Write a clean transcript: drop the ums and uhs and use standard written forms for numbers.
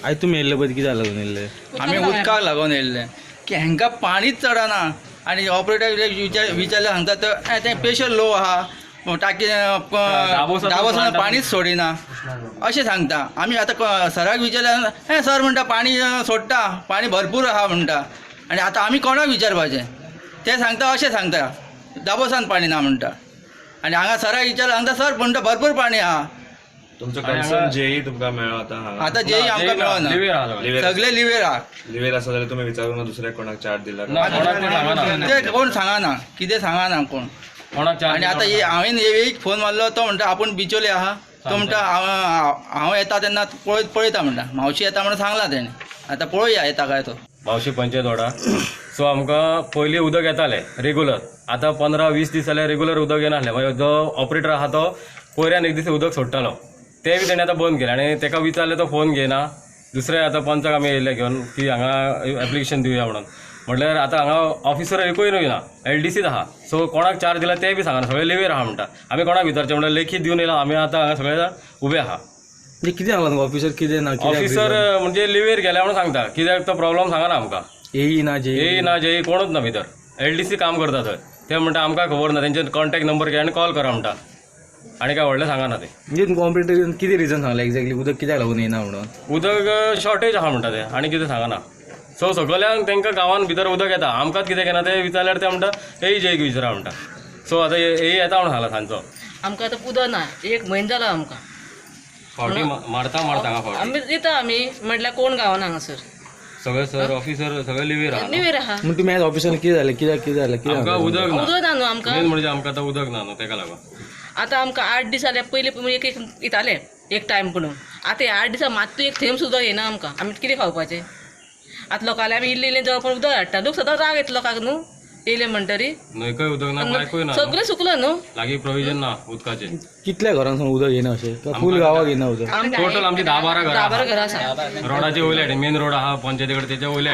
आयज तुमी येयल्ले पळय कित्याक लागून येयल्ले? आमी उदकाक लागून येयल्ले की हांकां पाणीच चडना आनी ऑपरेटर विचारले सांगता तर तें प्रेशर लो आहा टाकी दाबोसान पाणीच सोडिना अशें सांगता. आमी आतां सराक विचारल्यार सर म्हणटा पाणी सोडटा पाणी भरपूर आहा म्हणटा आनी आतां आमी कोणाक विचारपाचें ते सांगता अशें सांगता दाबोसान पाणी ना म्हणटा आनी हांगा सराक विचारल्यार सांगता सर म्हणटा भरपूर पाणी आहा. तुमचो कन्सर्न जेई तुमकां मेळ्ळो आतां जेई आमकां मेळना सगळे लिव्हेर आहा. लिव्हेर आसा जाल्यार तुमी विचारून दुसऱ्या कोणाक चार्ज दिला ते कोण सांगाना कितें सांगाना कोण. आनी आतां हांवें एक फोन मारलो तो म्हणटा आपूण बिचोले आहा तो म्हणटा हांव येता तेन्ना पळयता म्हणटा मावशी येता म्हणून सांगला तेणें. आतां पळोवया येता काय तो. मावशी पंचायत वाडा. सो आमकां पयलीं उदक येतालें रेगुलर. आतां 15-20 दीस जाल्यार रेगुलर उदक येनासलें. मागीर जो ऑपरेटर आहा तो पयऱ्यान एक दीस उदक सोडटालो तें बी तेणें आतां बंद केलें आनी ताका विचारलें तो फोन घेयना. दुसरे आतां पंचाक आमी येयले घेवन की हांगा एप्लिकेशन दिवया म्हणून. म्हटल्यार आतां हांगा ऑफिसर एकूय ना LDCच आहा. सो कोणाक चार्ज दिला ते बी सांगना सगळे लिव्हेर आहा म्हणटा. आमी कोणाक विचारचें म्हणल्यार लेखीत दिवन येयला आमी आतां हांगा सगळे उबे आहा. कित्याक लागून ऑफिसर कितें ना ऑफिसर म्हणजे लिव्हेर गेल्या म्हणून सांगता कित्याक तो प्रॉब्लम सांगना आमकां. येई ना जे कोणूच ना भितर. LDC काम करता थंय ते म्हणटा आमकां खबर ना तेंचे कॉन्टॅक्ट नंबर घे आनी कॉल करा म्हणटा आनी काय व्हडलें सांगना ते. म्हणजे तुमकां ऑपरेटर कितें रिजन सांगलें एक्झॅक्टली उदक कित्याक लागून येना म्हणून? उदक शॉर्टेज आहा म्हणटा ते आनी कितें सांगना. सो सगळ्यांक तांकां गांवान भितर उदक येता आमकांच कितें घेना ते विचारल्यार ते म्हणटा येई जेक विचारा म्हणटा. सो आतां येई येता म्हणून सांगला सांजचो. आमकां आतां उदक ना 1 म्हयनो जाला आमकां. फावटी मारता हांगा फावटी आमी दिता आमी म्हटल्यार कोण गांवान हांगासर सगळे सर ऑफिसर सगळे लिव्हेर आहा. लिव्हेर आहा. म्हणून तुमी आयज ऑफिसान कितें जालें कित्याक जालें आमकां उदक ना. उदक ना न्हू आमकां. मेन म्हणजे आमकां आतां उदक ना न्हू तेका लागून. आतां आमकां 8 दीस जाले पयलीं एक येताले एक टायम म्हणून. आतां 8 दिसा मात्तूय एक थेंब सुद्दां येना आमकां. आमी कितें खावपाचें? आतां लोकांले आमी इल्लें जवळ पण उदक हाडटा लोक सदां राग येतलो लोकांक न्हू येयले म्हणटरी. न्हंयकय उदक ना बायकूय ना सगळें सुकलं न्हू. लागीं प्रोविजन ना उदकाचें. कितल्या घरांसून उदक येना अशें फूल गांवाक येना उदक? टोटल आमची 10-12 10-12 घरां घरां आसा. रोडाचे वयल्या मेन रोड आहा पंचायती कडेन तेच्या वयल्या